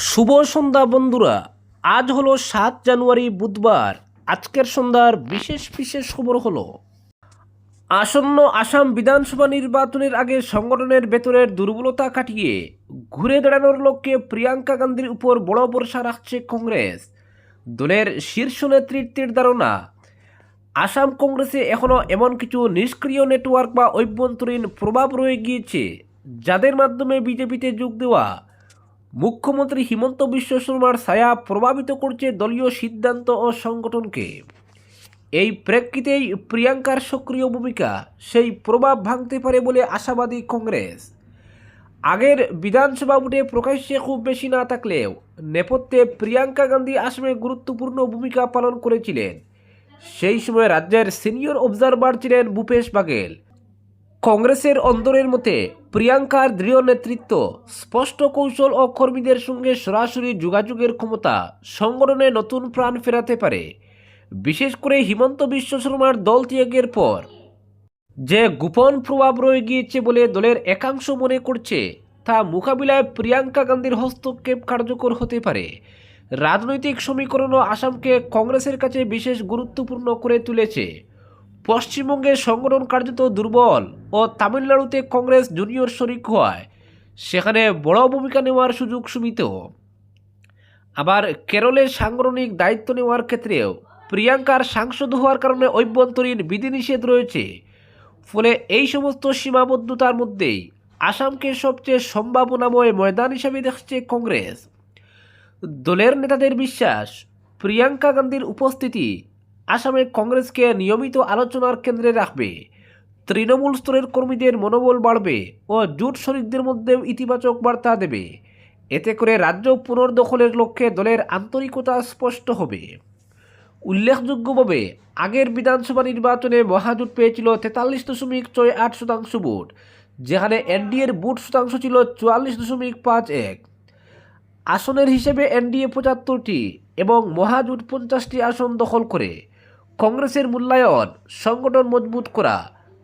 শুভ সন্ধ্যা বন্ধুরা। আজ হলো 7 জানুয়ারি বুধবার। আজকের সন্ধ্যার বিশেষ বিশেষ খবর হলো আসন্ন আসাম বিধানসভা নির্বাচনের আগে সংগঠনের ভেতরের দুর্বলতা কাটিয়ে ঘুরে দাঁড়ানোর লক্ষ্যে প্রিয়াঙ্কা গান্ধীর উপর বড় ভরসা রাখছে কংগ্রেস। দলের শীর্ষ নেতৃত্বের ধারণা, আসাম কংগ্রেসে এখনও এমন কিছু নিষ্ক্রিয় নেটওয়ার্ক বা অভ্যন্তরীণ প্রভাব রয়ে গিয়েছে যাদের মাধ্যমে বিজেপিতে যোগ দেওয়া মুখ্যমন্ত্রী হিমন্ত বিশ্ব শর্মার ছায়া প্রভাবিত করছে দলীয় সিদ্ধান্ত ও সংগঠনকে। এই প্রেক্ষিতেই প্রিয়াঙ্কার সক্রিয় ভূমিকা সেই প্রভাব ভাঙতে পারে বলে আশাবাদী কংগ্রেস। আগের বিধানসভা ভোটে প্রকাশ্যে খুব বেশি না থাকলেও নেপথ্যে প্রিয়াঙ্কা গান্ধী আসামে গুরুত্বপূর্ণ ভূমিকা পালন করেছিলেন। সেই সময় রাজ্যের সিনিয়র অবজারভার ছিলেন ভূপেশ বাঘেল। কংগ্রেসের অন্দরের মতে প্রিয়াঙ্কার দৃঢ় নেতৃত্ব, স্পষ্ট কৌশল ও কর্মীদের সঙ্গে সরাসরি যোগাযোগের ক্ষমতা সংগঠনে নতুন প্রাণ ফেরাতে পারে। বিশেষ করে হিমন্ত বিশ্ব শর্মার দল ত্যাগের পর যে গোপন প্রভাব রয়ে গিয়েছে বলে দলের একাংশ মনে করছে, তা মোকাবিলায় প্রিয়াঙ্কা গান্ধীর হস্তক্ষেপ কার্যকর হতে পারে। রাজনৈতিক সমীকরণও আসামকে কংগ্রেসের কাছে বিশেষ গুরুত্বপূর্ণ করে তুলেছে। পশ্চিমবঙ্গে সংগঠন কার্যত দুর্বল ও তামিলনাড়ুতে কংগ্রেস জুনিয়র শরিক হওয়ায় সেখানে বড় ভূমিকা নেওয়ার সুযোগ সীমিত। আবার কেরলে সাংগঠনিক দায়িত্ব নেওয়ার ক্ষেত্রেও প্রিয়াঙ্কার সাংসদ হওয়ার কারণে অভ্যন্তরীণ বিধিনিষেধ রয়েছে। ফলে এই সমস্ত সীমাবদ্ধতার মধ্যেই আসামকে সবচেয়ে সম্ভাবনাময় ময়দান হিসেবে দেখছে কংগ্রেস। দলের নেতাদের বিশ্বাস, প্রিয়াঙ্কা গান্ধীর উপস্থিতি আসামে কংগ্রেসকে নিয়মিত আলোচনার কেন্দ্রে রাখবে, তৃণমূল স্তরের কর্মীদের মনোবল বাড়বে ও জোট শরিকদের মধ্যেও ইতিবাচক বার্তা দেবে। এতে করে রাজ্য পুনর্দখলের লক্ষ্যে দলের আন্তরিকতা স্পষ্ট হবে। উল্লেখযোগ্যভাবে আগের বিধানসভা নির্বাচনে মহাজোট পেয়েছিল 43.68% ভোট, যেখানে এনডিএর ভোট শতাংশ ছিল 44.51। আসনের হিসেবে এনডিএ 75টি এবং মহাজোট 50টি আসন দখল করে। কংগ্রেসের মূল্যায়ন, সংগঠন মজবুত করা,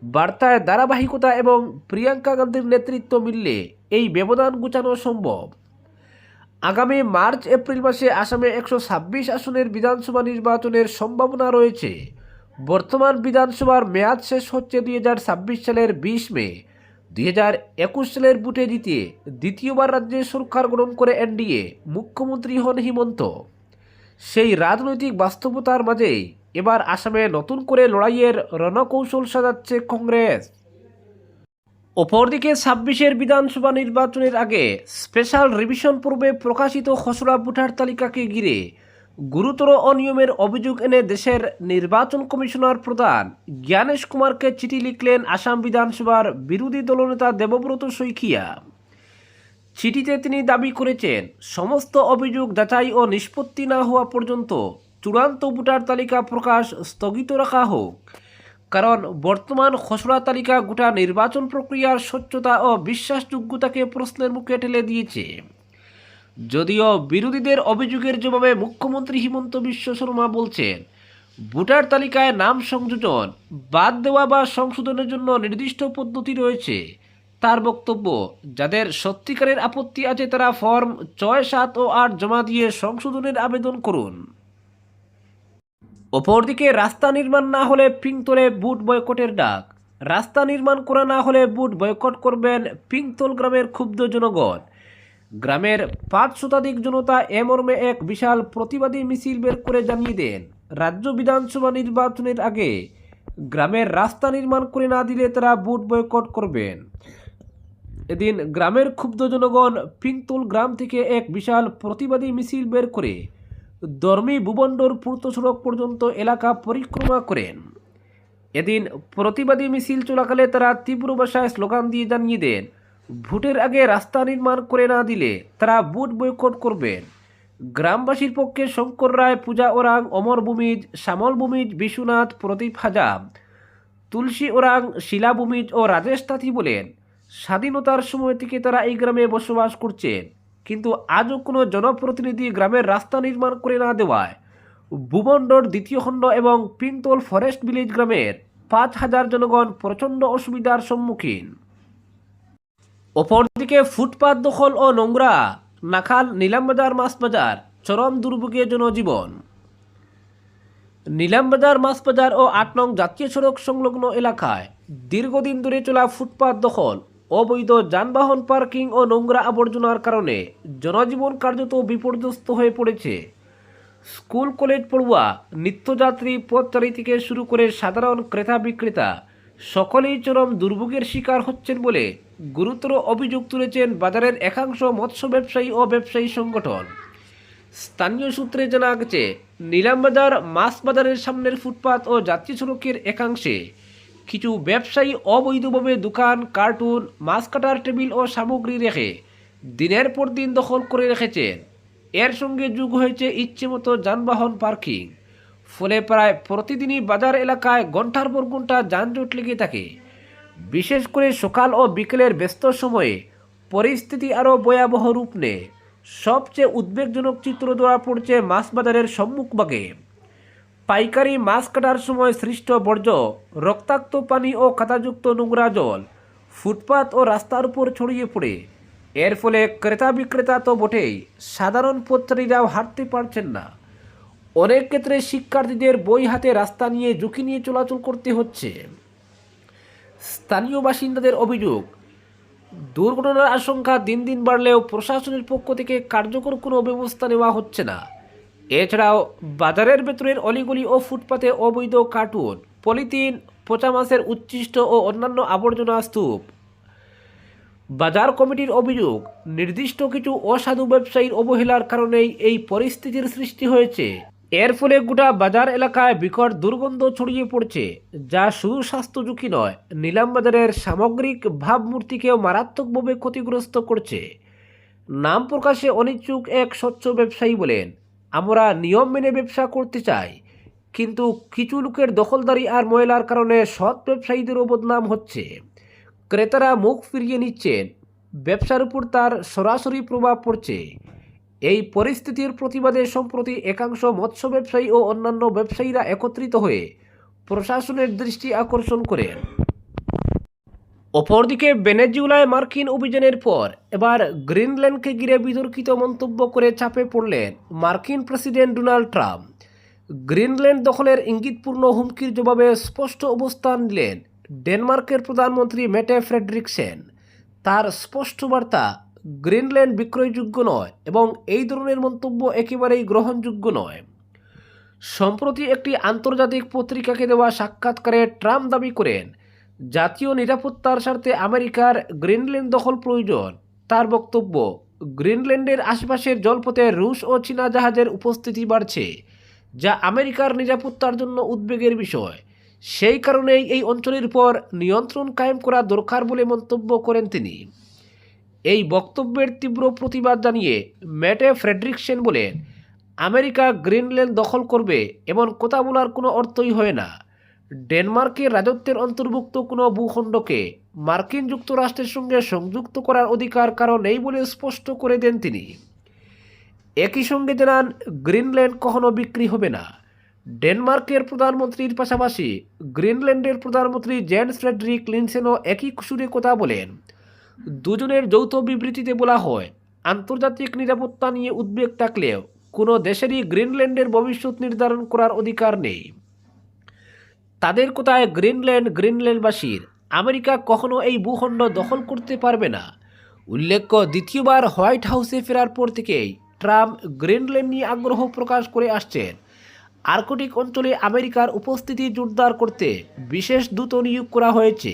বার্তায় ধারাবাহিকতা এবং প্রিয়াঙ্কা গান্ধীর নেতৃত্ব মিললে এই ব্যবধান ঘোচানো সম্ভব। আগামী মার্চ এপ্রিল মাসে আসামে 126 আসনের বিধানসভা নির্বাচনের সম্ভাবনা রয়েছে। বর্তমান বিধানসভার মেয়াদ শেষ হচ্ছে 2026 সালের 20 মে। 2021 সালের ভোটে জিতে দ্বিতীয়বার রাজ্যে সরকার গঠন করে এনডিএ, মুখ্যমন্ত্রী হন হিমন্ত। সেই রাজনৈতিক বাস্তবতার মাঝেই এবার আসামে নতুন করে লড়াইয়ের রণকৌশল সাজাচ্ছে কংগ্রেস। অপরদিকে 26-এর বিধানসভা নির্বাচনের আগে স্পেশাল রিভিশন পর্বে প্রকাশিত খসড়া ভোটার তালিকাকে ঘিরে গুরুতর অনিয়মের অভিযোগ এনে দেশের নির্বাচন কমিশনার প্রধান জ্ঞানেশ কুমারকে চিঠি লিখলেন আসাম বিধানসভার বিরোধী দলনেতা দেবব্রত শইকিয়া। চিঠিতে তিনি দাবি করেছেন, সমস্ত অভিযোগ যাচাই ও নিষ্পত্তি না হওয়া পর্যন্ত চূড়ান্ত ভোটার তালিকা প্রকাশ স্থগিত রাখা হোক। কারণ বর্তমান খসড়া তালিকা গোটা নির্বাচন প্রক্রিয়ার স্বচ্ছতা ও বিশ্বাসযোগ্যতাকে প্রশ্নের মুখে ঠেলে দিয়েছে। যদিও বিরোধীদের অভিযোগের জবাবে মুখ্যমন্ত্রী হিমন্ত বিশ্ব শর্মা বলছেন, ভোটার তালিকায় নাম সংযোজন, বাদ দেওয়া বা সংশোধনের জন্য নির্দিষ্ট পদ্ধতি রয়েছে। তার বক্তব্য, যাদের সত্যিকারের আপত্তি আছে তারা ফর্ম 6, 7 ও 8 জমা দিয়ে সংশোধনের আবেদন করুন। অপরদিকে রাস্তা নির্মাণ না হলে পিংতলে বুট বয়কটের ডাক। রাস্তা নির্মাণ করা না হলে বুট বয়কট করবেন পিংতল গ্রামের ক্ষুব্ধ জনগণ। গ্রামের 5 শতাধিক জনতা এ মর্মে এক বিশাল প্রতিবাদী মিছিল বের করে জানিয়ে দেন, রাজ্য বিধানসভা নির্বাচনের আগে গ্রামের রাস্তা নির্মাণ করে না দিলে তারা বুট বয়কট করবেন। এদিন গ্রামের ক্ষুব্ধ জনগণ পিংতল গ্রাম থেকে এক বিশাল প্রতিবাদী মিছিল বের করে ধর্মী ভুবন্ডর পূর্ত সড়ক পর্যন্ত এলাকা পরিক্রমা করেন। এদিন প্রতিবাদী মিছিল চলাকালে তারা তীব্র ভাষায় স্লোগান দিয়ে জানিয়ে দেন, ভোটের আগে রাস্তা নির্মাণ করে না দিলে তারা বুট বয়কট করবেন। গ্রামবাসীর পক্ষে শঙ্কর রায়, পূজা ওরাং, অমর ভূমিজ, শ্যামল ভূমিজ, বিশ্বনাথ, প্রদীপ হাজাম, তুলসী ওরাং, শিলা ভূমিজ ও রাজেশ তাঁতি বলেন, স্বাধীনতার সময় থেকে তারা এই গ্রামে বসবাস করছেন, কিন্তু আজও কোনো জনপ্রতিনিধি গ্রামের রাস্তা নির্মাণ করে না দেওয়ায় ভুবন্ডর দ্বিতীয় খণ্ড এবং পিংতল ফরেস্ট ভিলেজ গ্রামের 5,000 জনগণ প্রচণ্ড অসুবিধার সম্মুখীন। অপরদিকে ফুটপাত দখল ও নোংরা নাখাল নিলামবাজার মাছ বাজার চরম দুর্ভোগে জনজীবন। নিলামবাজার মাছ বাজার ও ৮ নং জাতীয় সড়ক সংলগ্ন এলাকায় দীর্ঘদিন ধরে চলা ফুটপাত দখল, অবৈধ যানবাহন পার্কিং ও নোংরা আবর্জনার কারণে জনজীবন কার্যত বিপর্যস্ত হয়ে পড়েছে। স্কুল কলেজ পড়ুয়া, নিত্যযাত্রী, পথচারী থেকে শুরু করে সাধারণ ক্রেতা বিক্রেতা সকলেই চরম দুর্ভোগের শিকার হচ্ছেন বলে গুরুতর অভিযোগ তুলেছেন বাজারের একাংশ মৎস্য ব্যবসায়ী ও ব্যবসায়ী সংগঠন। স্থানীয় সূত্রে জানা গেছে, নিলামবাজার মাছ বাজারের সামনের ফুটপাত ও জাতীয় সড়কের একাংশে কিছু ব্যবসায়ী অবৈধভাবে দোকান, কার্টুন, মাছ কাটার টেবিল ও সামগ্রী রেখে দিনের পর দিন দখল করে রেখেছেন। এর সঙ্গে যোগ হয়েছে ইচ্ছেমতো যানবাহন পার্কিং। ফলে প্রায় প্রতিদিনই বাজার এলাকায় ঘন্টার পর ঘন্টা যানজট লেগে থাকে। বিশেষ করে সকাল ও বিকেলের ব্যস্ত সময়ে পরিস্থিতি আরও ভয়াবহ রূপ নেয়। সবচেয়ে উদ্বেগজনক চিত্র ধরা পড়ছে মাছ বাজারের সম্মুখভাগে। পাইকারি মাছ কাটার সময় সৃষ্ট বর্জ্য, রক্তাক্ত পানি ও কাদাযুক্ত নোংরা জল ফুটপাত ও রাস্তার উপর ছড়িয়ে পড়ে। এর ফলে ক্রেতা বিক্রেতা তো বটেই, সাধারণ পথচারীরাও হাঁটতে পারছেন না। অনেক ক্ষেত্রে শিক্ষার্থীদের বই হাতে রাস্তা নিয়ে ঝুঁকি নিয়ে চলাচল করতে হচ্ছে। স্থানীয় বাসিন্দাদের অভিযোগ, দুর্ঘটনার আশঙ্কা দিন দিন বাড়লেও প্রশাসনের পক্ষ থেকে কার্যকর কোনো ব্যবস্থা নেওয়া হচ্ছে না। এছাড়াও বাজারের ভেতরের অলিগলি ও ফুটপাতে অবৈধ কার্টুন, পলিথিন, পচা মাছের উচ্ছিষ্ট ও অন্যান্য আবর্জনা স্তূপ। বাজার কমিটির অভিযোগ, নির্দিষ্ট কিছু অসাধু ব্যবসায়ীর অবহেলার কারণেই এই পরিস্থিতির সৃষ্টি হয়েছে। এর ফলে গোটা বাজার এলাকায় বিকট দুর্গন্ধ ছড়িয়ে পড়ছে, যা শুধু স্বাস্থ্য ঝুঁকি নয়, নিলামবাজারের সামগ্রিক ভাবমূর্তিকেও মারাত্মকভাবে ক্ষতিগ্রস্ত করছে। নাম প্রকাশে অনিচ্ছুক এক স্বচ্ছ ব্যবসায়ী বলেন, আমরা নিয়ম মেনে ব্যবসা করতে চাই, কিন্তু কিছু লোকের দখলদারি আর ময়লার কারণে সৎ ব্যবসায়ীদেরও বদনাম হচ্ছে। ক্রেতারা মুখ ফিরিয়ে নিচ্ছেন, ব্যবসার উপর তার সরাসরি প্রভাব পড়ছে। এই পরিস্থিতির প্রতিবাদে সম্প্রতি একাংশ মৎস্য ব্যবসায়ী ও অন্যান্য ব্যবসায়ীরা একত্রিত হয়ে প্রশাসনের দৃষ্টি আকর্ষণ করেন। অপরদিকে ভেনেজুয়েলায় মার্কিন অভিযানের পর এবার গ্রিনল্যান্ডকে ঘিরে বিতর্কিত মন্তব্য করে চাপে পড়লেন মার্কিন প্রেসিডেন্ট ডোনাল্ড ট্রাম্প। গ্রিনল্যান্ড দখলের ইঙ্গিতপূর্ণ হুমকির জবাবে স্পষ্ট অবস্থান নিলেন ডেনমার্কের প্রধানমন্ত্রী মেটে ফ্রেডরিকসেন। তার স্পষ্ট বার্তা, গ্রিনল্যান্ড বিক্রয়যোগ্য নয় এবং এই ধরনের মন্তব্য একেবারেই গ্রহণযোগ্য নয়। সম্প্রতি একটি আন্তর্জাতিক পত্রিকাকে দেওয়া সাক্ষাৎকারে ট্রাম্প দাবি করেন, জাতীয় নিরাপত্তার স্বার্থে আমেরিকার গ্রিনল্যান্ড দখল প্রয়োজন। তার বক্তব্য, গ্রিনল্যান্ডের আশেপাশের জলপথে রুশ ও চীনা জাহাজের উপস্থিতি বাড়ছে, যা আমেরিকার নিরাপত্তার জন্য উদ্বেগের বিষয়। সেই কারণেই এই অঞ্চলের উপর নিয়ন্ত্রণ কায়েম করা দরকার বলে মন্তব্য করেন তিনি। এই বক্তব্যের তীব্র প্রতিবাদ জানিয়ে মেটে ফ্রেডরিকসেন বলেন, আমেরিকা গ্রিনল্যান্ড দখল করবে এমন কথা বলার কোনো অর্থই হয় না। ডেনমার্কের রাজত্বের অন্তর্ভুক্ত কোনো ভূখণ্ডকে মার্কিন যুক্তরাষ্ট্রের সঙ্গে সংযুক্ত করার অধিকার কারো নেই বলে স্পষ্ট করে দেন তিনি। একই সঙ্গে জানান, গ্রিনল্যান্ড কখনো বিক্রি হবে না। ডেনমার্কের প্রধানমন্ত্রীর পাশাপাশি গ্রিনল্যান্ডের প্রধানমন্ত্রী জেন্স ফ্রেডরিক লিনসেনও একই সুরে কথা বলেন। দুজনের যৌথ বিবৃতিতে বলা হয়, আন্তর্জাতিক নিরাপত্তা নিয়ে উদ্বেগ থাকলেও কোনো দেশেরই গ্রিনল্যান্ডের ভবিষ্যৎ নির্ধারণ করার অধিকার নেই। তাদের কথায় গ্রিনল্যান্ডবাসীর, আমেরিকা কখনো এই ভূখণ্ড দখল করতে পারবে না। উল্লেখ্য, দ্বিতীয়বার হোয়াইট হাউসে ফেরার পর থেকেই ট্রাম্প গ্রিনল্যান্ড নিয়ে আগ্রহ প্রকাশ করে আসছেন। আর্কটিক অঞ্চলে আমেরিকার উপস্থিতি জোরদার করতে বিশেষ দূত নিয়োগ করা হয়েছে।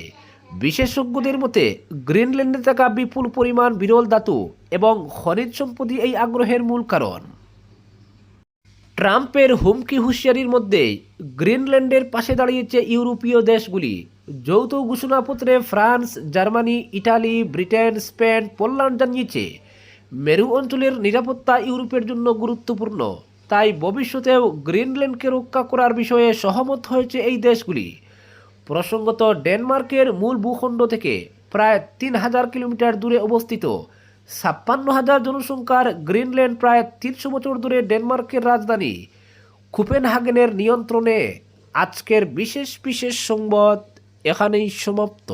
বিশেষজ্ঞদের মতে, গ্রিনল্যান্ডে থাকা বিপুল পরিমাণ বিরল ধাতু এবং খনিজ সম্পদই এই আগ্রহের মূল কারণ। ট্রাম্পের হুমকি হুঁশিয়ারির মধ্যেই গ্রিনল্যান্ডের পাশে দাঁড়িয়েছে ইউরোপীয় দেশগুলি। যৌথ ঘোষণাপত্রে France, Germany, Italy, Britain, Spain, Poland জানিয়েছে, মেরু অঞ্চলের নিরাপত্তা ইউরোপের জন্য গুরুত্বপূর্ণ। তাই ভবিষ্যতেও গ্রিনল্যান্ডকে রক্ষা করার বিষয়ে সহমত হয়েছে এই দেশগুলি। প্রসঙ্গত, ডেনমার্কের মূল ভূখণ্ড থেকে প্রায় 3000 কিলোমিটার দূরে অবস্থিত 56,000 জনসংখ্যার গ্রিনল্যান্ড প্রায় 300 বছর ধরে ডেনমার্কের রাজধানী কোপেনহাগেনের নিয়ন্ত্রণে। আজকের বিশেষ সংবাদ এখানেই সমাপ্ত।